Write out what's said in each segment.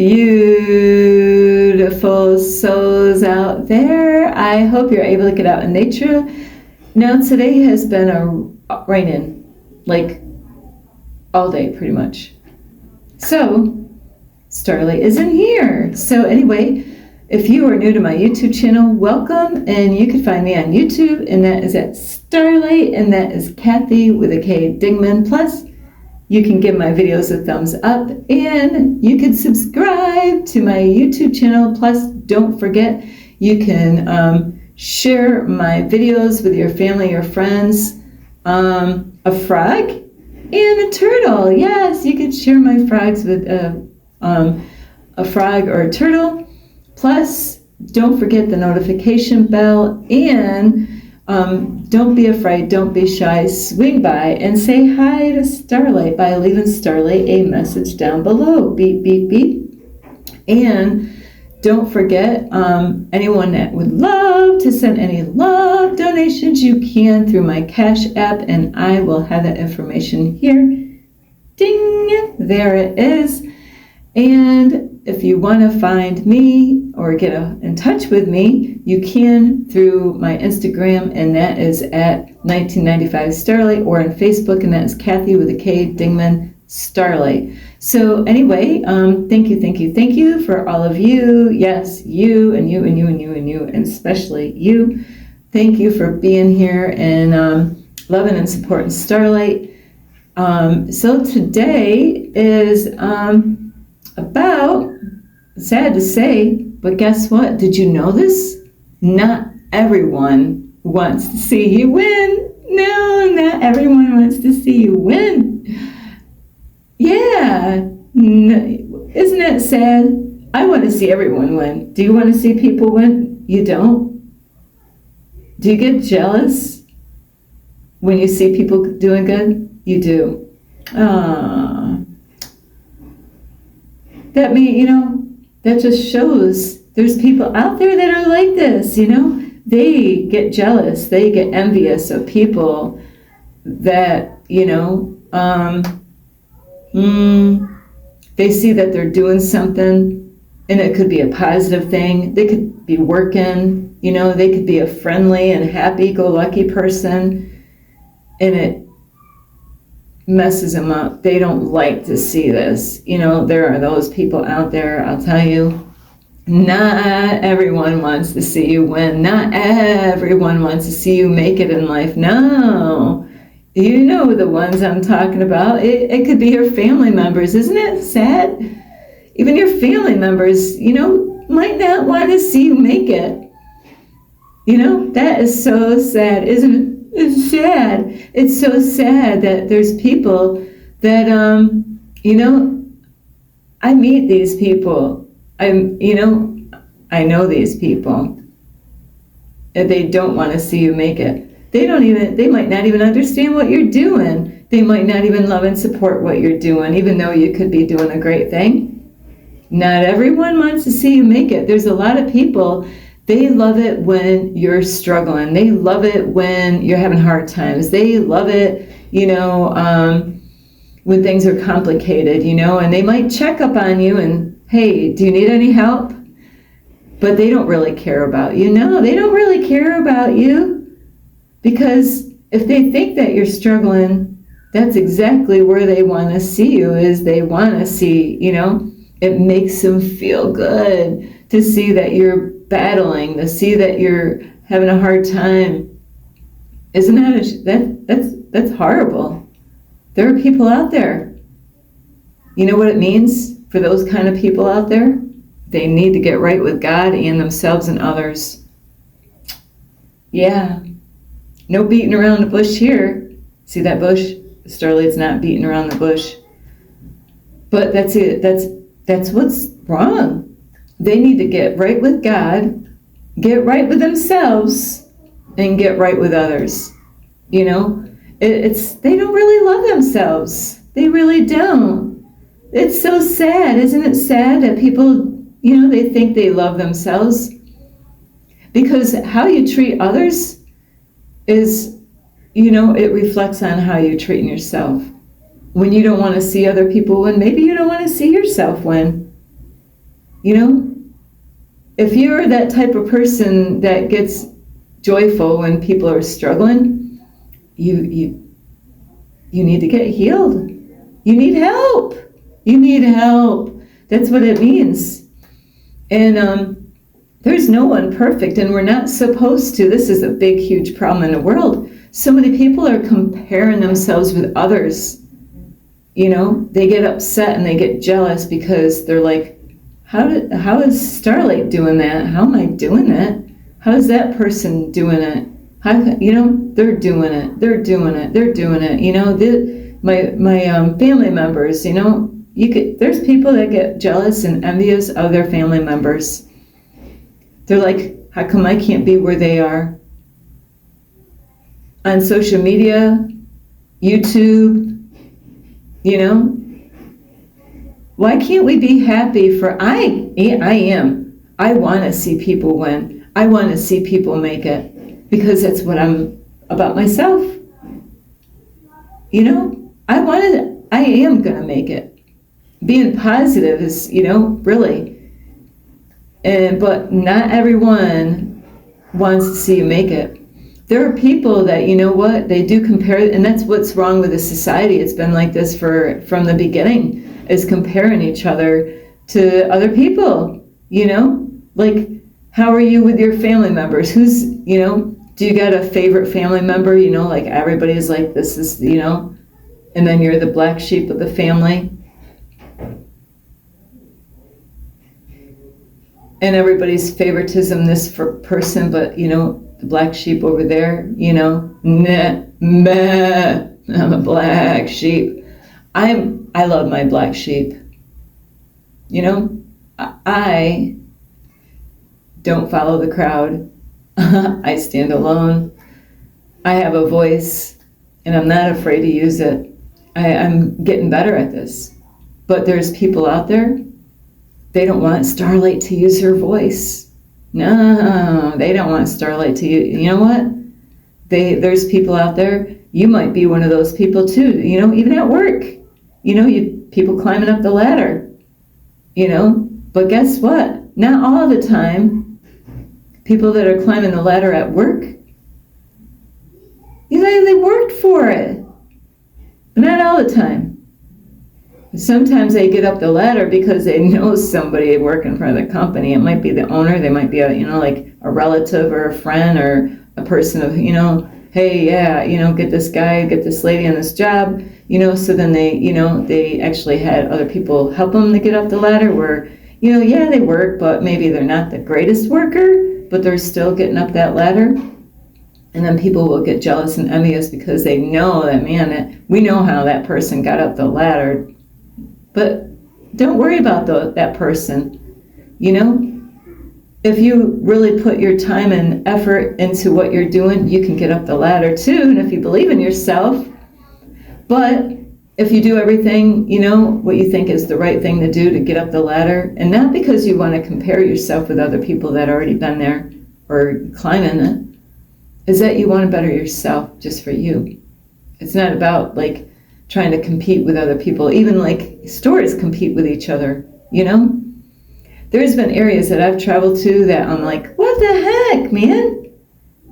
beautiful souls out there. I hope you're able to get out in nature. Now, today has been raining, like all day pretty much. So, Starlight isn't here. So anyway, if you are new to my YouTube channel, welcome, and you can find me on YouTube, and that is at Starlight, and that is Kathy with a K Dingman. Plus, you can give my videos a thumbs up, and you can subscribe to my YouTube channel. Plus, don't forget, you can share my videos with your family or friends. A frog and a turtle. Yes, you can share my frogs with a frog or a turtle. Plus, don't forget the notification bell, and don't be afraid, don't be shy. Swing by and say hi to Starlight by leaving Starlight a message down below. Beep, beep, beep. And don't forget, anyone that would love to send any love donations, you can through my Cash App, and I will have that information here. Ding! There it is. And if you want to find me or get in touch with me, you can through my Instagram, and that is at 1995 Starlight, or on Facebook, and that is Kathy with a K Dingman Starlight. So anyway, thank you for all of you. Yes, you and you and you and you and you, and especially you. Thank you for being here and loving and supporting Starlight. So today is about, sad to say, but guess what? Did you know this? Not everyone wants to see you win. No, not everyone wants to see you win. Yeah, isn't it sad? I want to see everyone win. Do you want to see people win? You don't? Do you get jealous when you see people doing good? You do. That that just shows there's people out there that are like this, They get jealous, they get envious of people that, they see that they're doing something, and it could be a positive thing. They could be working, they could be a friendly and happy-go-lucky person, and it messes them up. They don't like to see this. There are those people out there, I'll tell you. Not everyone wants to see you win. Not everyone wants to see you make it in life. No. You know the ones I'm talking about. It could be your family members. Isn't it sad? Even your family members, might not want to see you make it. That is so sad, isn't it? It's sad. It's so sad that there's people that, I meet these people. I know these people. And they don't want to see you make it. They might not even understand what you're doing. They might not even love and support what you're doing, even though you could be doing a great thing. Not everyone wants to see you make it. There's a lot of people, they love it when you're struggling. They love it when you're having hard times. They love it, when things are complicated, and they might check up on you and, hey, do you need any help? But they don't really care about you. No, they don't really care about you. Because if they think that you're struggling, that's exactly where they want to see you, is they want to see, it makes them feel good to see that you're battling, to see that you're having a hard time. Isn't that's horrible. There are people out there. You know what it means for those kind of people out there? They need to get right with God and themselves and others. Yeah. No beating around the bush here. See that bush? Starlight's not beating around the bush. But that's it. That's what's wrong. They need to get right with God, get right with themselves, and get right with others. They don't really love themselves. They really don't. It's so sad. Isn't it sad that people, they think they love themselves? Because how you treat others is, it reflects on how you're treating yourself. When you don't want to see other people win, maybe you don't want to see yourself win. You know, if you're that type of person that gets joyful when people are struggling, you need to get healed. You need help. You need help. That's what it means. And there's no one perfect, and we're not supposed to. This is a big, huge problem in the world. So many people are comparing themselves with others. You know, they get upset and they get jealous because they're like, how is Starlight doing that? How am I doing that? How is that person doing it? How, you know, they're doing it. They're doing it. They're doing it. You know, my family members. You know, there's people that get jealous and envious of their family members. They're like, how come I can't be where they are? On social media, YouTube, you know, why can't we be happy for, I am. I want to see people win. I want to see people make it because that's what I'm about myself. You know, I am going to make it. Being positive is, you know, really. But not everyone wants to see you make it. There are people that, you know what, they do compare, and that's what's wrong with the society. It's been like this from the beginning, is comparing each other to other people, you know? Like, how are you with your family members? Who's, you know, do you got a favorite family member? You know, like everybody's like, this is, you know, and then you're the black sheep of the family. And everybody's favoritism, this for person, but, you know, the black sheep over there, you know, nah, meh, I'm a black sheep. I love my black sheep. You know, I don't follow the crowd. I stand alone. I have a voice, and I'm not afraid to use it. I'm getting better at this. But there's people out there, they don't want Starlight to use her voice. No, they don't want Starlight to use, you know what? There's people out there, you might be one of those people too, you know, even at work. You know, people climbing up the ladder, you know, but guess what? Not all the time, people that are climbing the ladder at work, you know, they worked for it, but not all the time. Sometimes they get up the ladder because they know somebody working for the company. It might be the owner, they might be a, you know, like a relative or a friend or a person of, you know, hey, yeah, you know, get this guy, get this lady on this job, you know, so then they, you know, they actually had other people help them to get up the ladder where, you know, yeah, they work, but maybe they're not the greatest worker, but they're still getting up that ladder. And then people will get jealous and envious because they know that, man, we know how that person got up the ladder. But don't worry about that person, you know? If you really put your time and effort into what you're doing, you can get up the ladder too, and if you believe in yourself. But if you do everything, you know, what you think is the right thing to do to get up the ladder, and not because you want to compare yourself with other people that already been there or climbing it, is that you want to better yourself just for you. It's not about like trying to compete with other people. Even like stores compete with each other, you know? There's been areas that I've traveled to that I'm like, what the heck, man?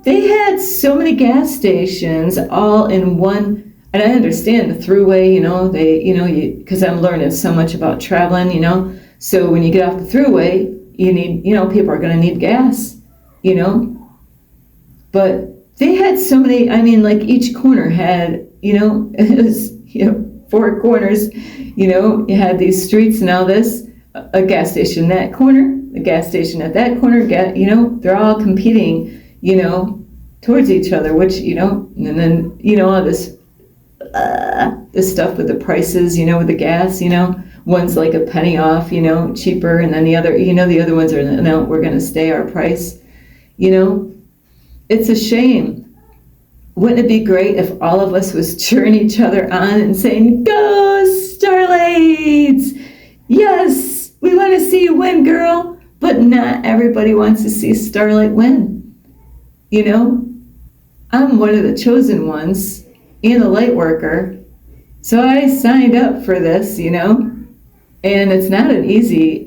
They had so many gas stations all in one, and I understand the thruway, you know, because I'm learning so much about traveling, you know? So when you get off the thruway, you need, you know, people are gonna need gas, you know? But they had so many, I mean, like each corner had, you know, it was, you know, 4 corners, you know, you had these streets and all this, a gas station that corner, a gas station at that corner, you know, they're all competing, you know, towards each other, which, you know, and then, you know, all this stuff with the prices, you know, with the gas, you know, one's like a penny off, you know, cheaper, and then the other, you know, the other ones are, no, we're going to stay our price, you know. It's a shame. Wouldn't it be great if all of us was cheering each other on and saying, go Starlights! Yes, we want to see you win, girl. But not everybody wants to see Starlight win. You know, I'm one of the chosen ones and a light worker. So I signed up for this, you know. And it's not an easy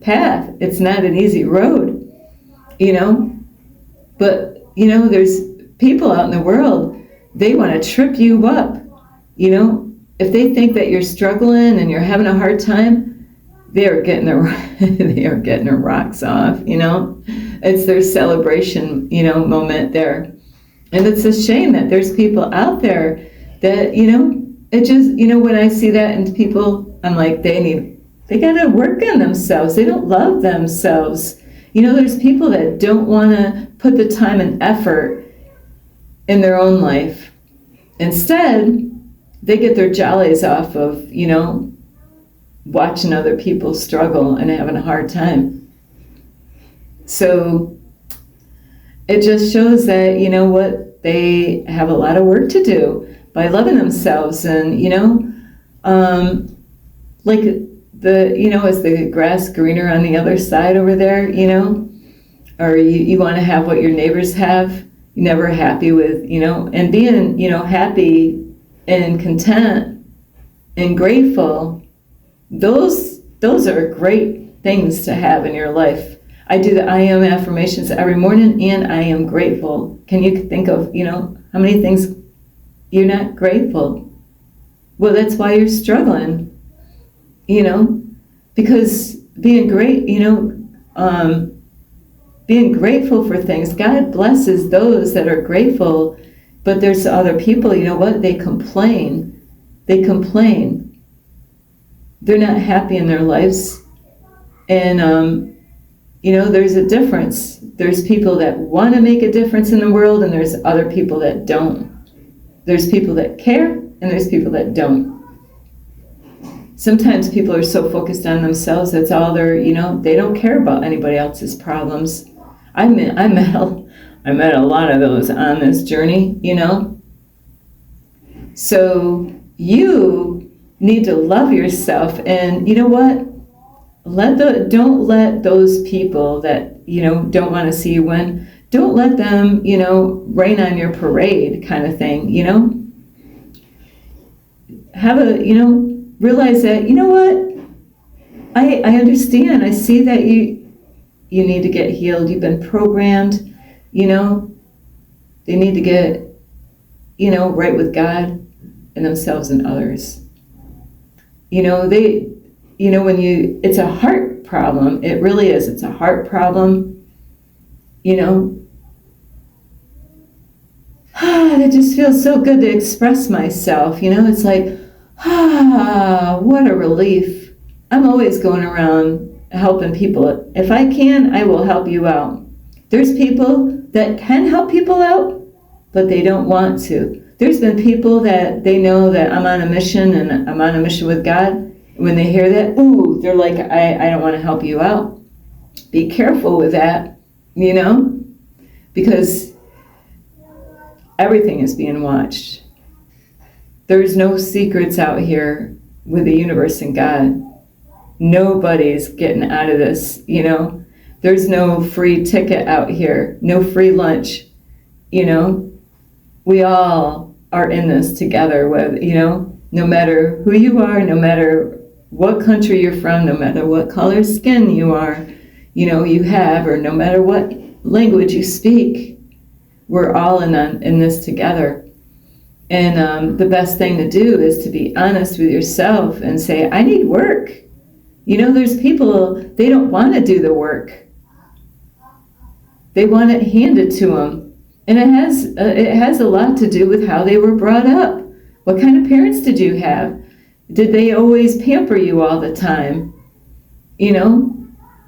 path. It's not an easy road, you know. But, you know, there's people out in the world, they want to trip you up, you know. If they think that you're struggling and you're having a hard time, they are getting their rocks off, you know. It's their celebration, you know, moment there. And it's a shame that there's people out there that, you know, it just, you know, when I see that in people, I'm like, they got to work on themselves. They don't love themselves. You know, there's people that don't want to put the time and effort in their own life. Instead, they get their jollies off of, you know, watching other people struggle and having a hard time. So it just shows that, you know what, they have a lot of work to do by loving themselves. And, you know, like the, you know, is the grass greener on the other side over there, you know? Or you want to have what your neighbors have. You're never happy with, you know, and being, you know, happy and content and grateful, those are great things to have in your life. I do the I am affirmations every morning, and I am grateful. Can you think of, you know, how many things you're not grateful? Well, that's why you're struggling, you know, because being great, you know, being grateful for things, God blesses those that are grateful. But there's other people, you know what, they complain. They're not happy in their lives. And, you know, there's a difference. There's people that want to make a difference in the world, and there's other people that don't. There's people that care, and there's people that don't. Sometimes people are so focused on themselves, that's all they're, you know, they don't care about anybody else's problems. I met a lot of those on this journey, you know. So you need to love yourself, and you know what? Don't let those people that, you know, don't want to see you win, don't let them, you know, rain on your parade kind of thing, you know. You know, realize that, you know what? I understand. I see that you need to get healed. You've been programmed, you know. They need to get, you know, right with God and themselves and others. You know, it's a heart problem. It really is. It's a heart problem, you know. It just feels so good to express myself, you know. It's like, what a relief. I'm always going around helping people. If I can, I will help you out. There's people that can help people out, but they don't want to. There's been people that they know that I'm on a mission and I'm on a mission with God. When they hear that, ooh, they're like, I don't want to help you out. Be careful with that, you know, because everything is being watched. There's no secrets out here with the universe and God. Nobody's getting out of this, you know. There's no free ticket out here, no free lunch, you know. We all are in this together with, you know, no matter who you are, no matter what country you're from, no matter what color skin you are, you know, you have, or no matter what language you speak, we're all in this together. And the best thing to do is to be honest with yourself and say, I need work. You know, there's people, they don't want to do the work. They want it handed to them. And it has a lot to do with how they were brought up. What kind of parents did you have? Did they always pamper you all the time? You know?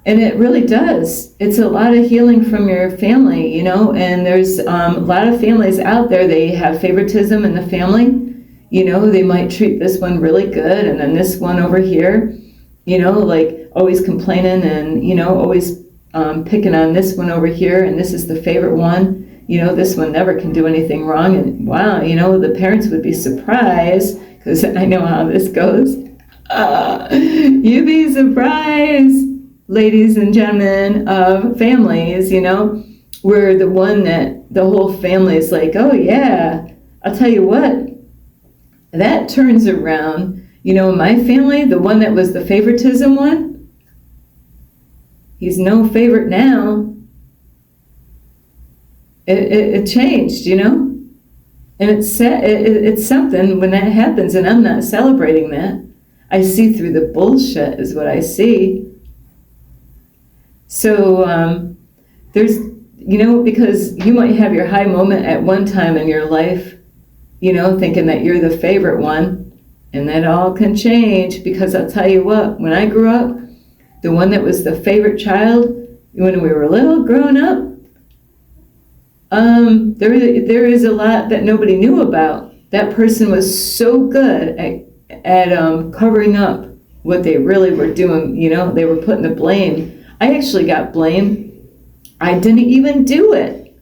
And it really does. It's a lot of healing from your family, you know? And there's a lot of families out there, they have favoritism in the family. You know, they might treat this one really good and then this one over here, you know, like always complaining and, you know, always picking on this one over here, and this is the favorite one. You know, this one never can do anything wrong. And wow, you know, the parents would be surprised, because I know how this goes. You'd be surprised, ladies and gentlemen of families, you know, where the one that the whole family is like, oh yeah, I'll tell you what, that turns around You know, in my family, the one that was the favoritism one, he's no favorite now. It changed, you know? And it's something when that happens, and I'm not celebrating that. I see through the bullshit is what I see. So there's, you know, because you might have your high moment at one time in your life, you know, thinking that you're the favorite one, and that all can change, because I'll tell you what, when I grew up, the one that was the favorite child, when we were little growing up, there is a lot that nobody knew about. That person was so good at covering up what they really were doing. You know, they were putting the blame. I actually got blamed. I didn't even do it.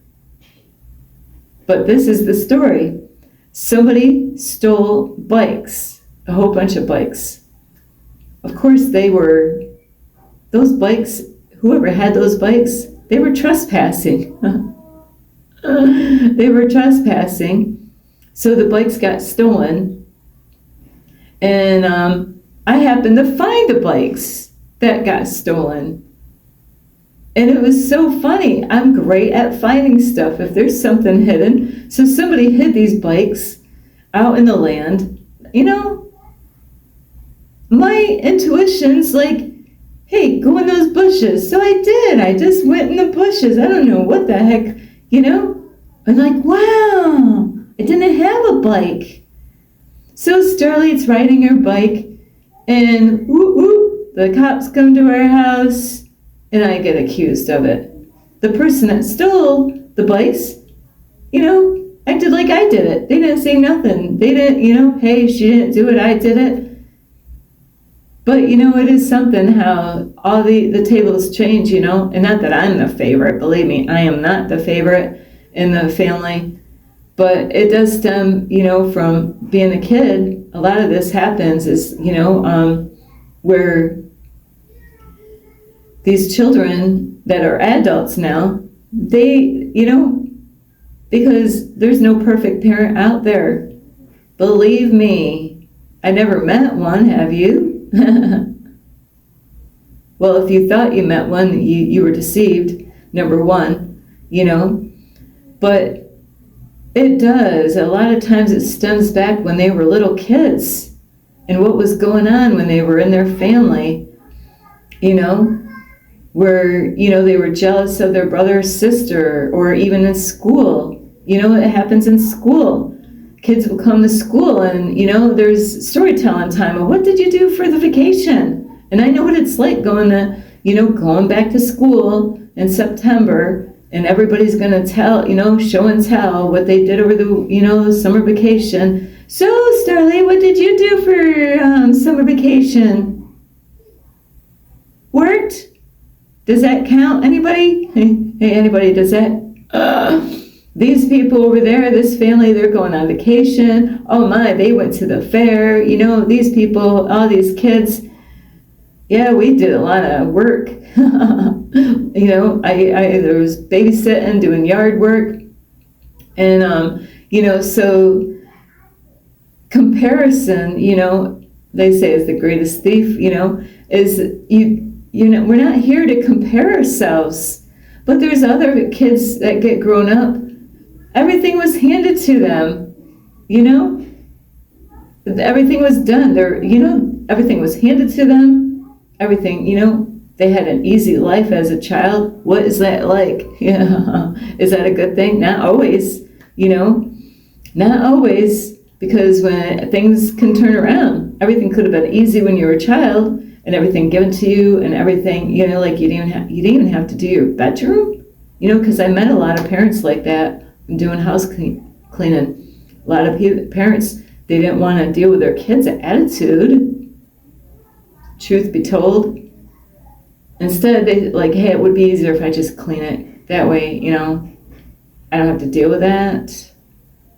But this is the story. Somebody stole bikes, a whole bunch of bikes. Of course, those bikes, whoever had those bikes, they were trespassing. They were trespassing. So the bikes got stolen. And I happened to find the bikes that got stolen. And it was so funny. I'm great at finding stuff if there's something hidden. So somebody hid these bikes out in the land. You know, my intuition's like, hey, go in those bushes. So I did. I just went in the bushes. I don't know what the heck, you know. I'm like, wow, I didn't have a bike. So Starlight's riding her bike, and whoop, whoop, the cops come to our house, and I get accused of it. The person that stole the bikes, you know, acted like I did it. They didn't say nothing. They didn't, you know, hey, she didn't do it, I did it. But, you know, it is something how all the tables change, you know, and not that I'm the favorite. Believe me, I am not the favorite in the family. But it does stem, you know, from being a kid. A lot of this happens is, you know, where these children that are adults now, they, you know, because there's no perfect parent out there. Believe me, I never met one, have you? Well, if you thought you met one, you were deceived, number one, you know. But it does. A lot of times it stems back when they were little kids and what was going on when they were in their family, you know, where, you know, they were jealous of their brother or sister, or even in school. You know, it happens in school. Kids will come to school and, you know, there's storytelling time. Well, what did you do for the vacation? And I know what it's like going back to school in September, and everybody's going to tell, you know, show and tell what they did over the, you know, the summer vacation. So, Starlight, what did you do for summer vacation? Worked? Does that count? Anybody? Hey, anybody, does that? These people over there, this family, they're going on vacation. Oh my, they went to the fair. You know, these people, all these kids, yeah, we did a lot of work. You know, I there was babysitting, doing yard work. And, you know, so comparison, you know, they say is the greatest thief, you know, is you know, we're not here to compare ourselves. But there's other kids that get grown up. Everything was handed to them, you know? Everything was done. You know, everything was handed to them. Everything, you know, they had an easy life as a child. What is that like? Yeah. Is that a good thing? Not always, you know? Not always, because when things can turn around, everything could have been easy when you were a child, and everything given to you, and everything, you know, like you didn't even have to do your bedroom, you know, because I met a lot of parents like that. Doing house cleaning. A lot of parents, they didn't want to deal with their kids' attitude. Truth be told. Instead, they like, hey, it would be easier if I just clean it. That way, you know, I don't have to deal with that.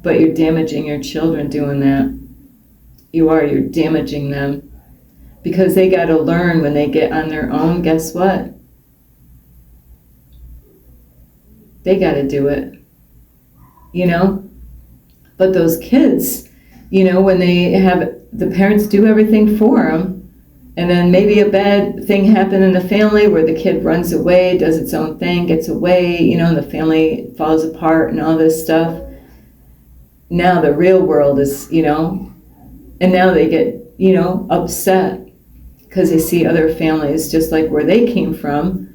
But you're damaging your children doing that. You're damaging them. Because they got to learn when they get on their own, guess what? They got to do it. You know, but those kids, when they have the parents do everything for them, and then maybe a bad thing happened in the family where the kid runs away, does its own thing, gets away, and the family falls apart and all this stuff. Now the real world is, and now they get, upset because they see other families just like where they came from,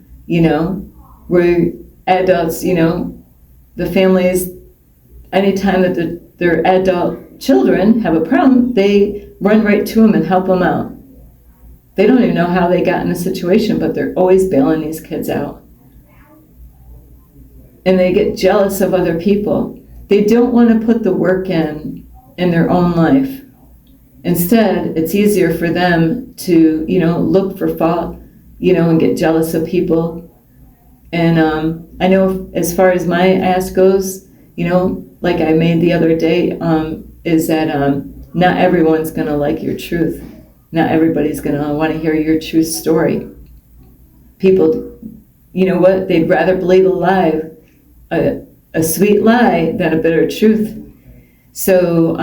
where adults, the families, anytime that their adult children have a problem, they run right to them and help them out. They don't even know how they got in a situation, but they're always bailing these kids out. And they get jealous of other people. They don't want to put the work in their own life. Instead, it's easier for them to, look for fault, and get jealous of people. And I know as far as my ask goes, like I made the other day, is that not everyone's going to like your truth. Not everybody's going to want to hear your true story. People, what? They'd rather believe a lie, a sweet lie, than a bitter truth. So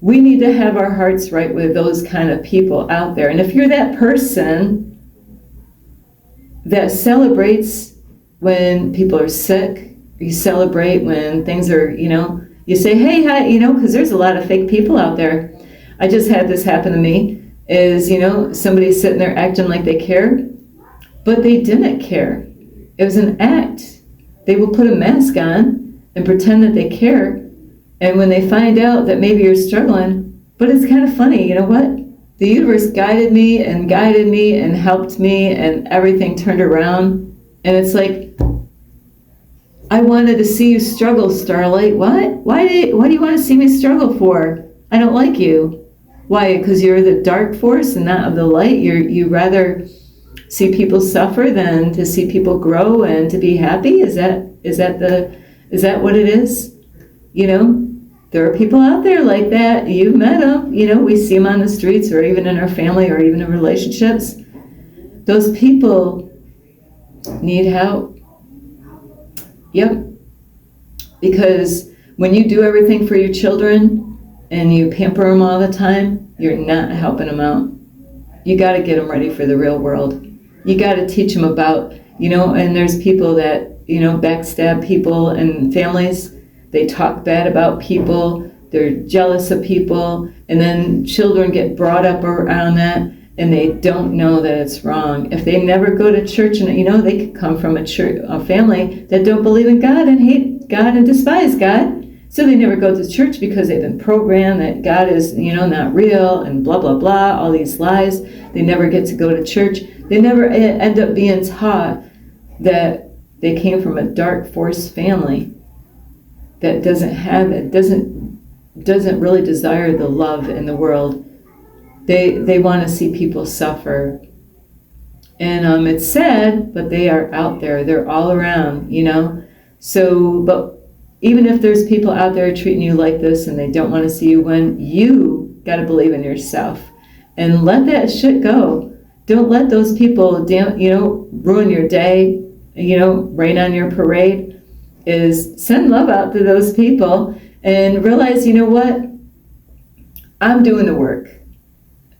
we need to have our hearts right with those kind of people out there. And if you're that person that celebrates when people are sick, you celebrate when things are, you say, hey, hi, because there's a lot of fake people out there. I just had this happen to me, is, somebody's sitting there acting like they care, but they didn't care. It was an act. They will put a mask on and pretend that they care. And when they find out that maybe you're struggling, but it's kind of funny, you know what? The universe guided me and helped me, and everything turned around. And it's like, I wanted to see you struggle, Starlight. What? Why do you want to see me struggle for? I don't like you. Why? Because you're the dark force and not of the light. You rather see people suffer than to see people grow and to be happy. Is that what it is? There are people out there like that. You've met them. We see them on the streets, or even in our family, or even in relationships. Those people need help. Yep. Because when you do everything for your children and you pamper them all the time, you're not helping them out. You got to get them ready for the real world. You got to teach them about, and there's people that, backstab people and families. They talk bad about people. They're jealous of people. And then children get brought up around that, and they don't know that it's wrong. If they never go to church, and they could come from a family that don't believe in God and hate God and despise God. So they never go to church because they've been programmed that God is, not real, and blah, blah, blah, all these lies. They never get to go to church. They never end up being taught that they came from a dark force family that doesn't really desire the love in the world. They want to see people suffer. And it's sad, but they are out there. They're all around, So, but even if there's people out there treating you like this and they don't want to see you win, you got to believe in yourself and let that shit go. Don't let those people, ruin your day, rain on your parade. Is send love out to those people and realize, what? I'm doing the work.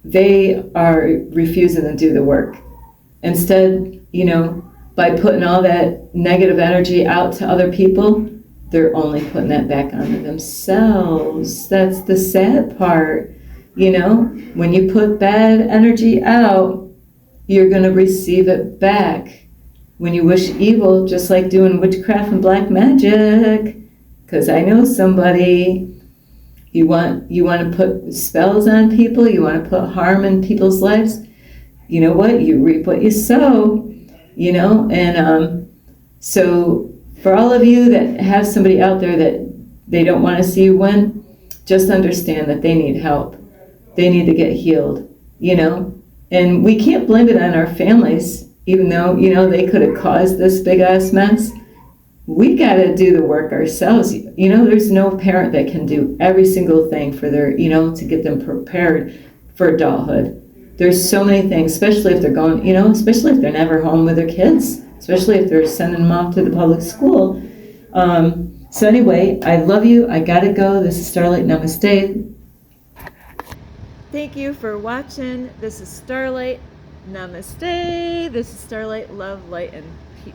They are refusing to do the work. Instead, by putting all that negative energy out to other people, they're only putting that back onto themselves. That's the sad part. When you put bad energy out, you're going to receive it back. When you wish evil, just like doing witchcraft and black magic, because I know somebody, you want to put spells on people, you want to put harm in people's lives, you know what? You reap what you sow, and so for all of you that have somebody out there that they don't want to see you win, just understand that they need help. They need to get healed, and we can't blame it on our families. Even though, they could have caused this big-ass mess, we got to do the work ourselves. There's no parent that can do every single thing for their, to get them prepared for adulthood. There's so many things, especially if they're going, especially if they're never home with their kids, especially if they're sending them off to the public school. So anyway, I love you. I gotta go. This is Starlight. Namaste. Thank you for watching. This is Starlight. Namaste. This is Starlight. Love, light, and peace.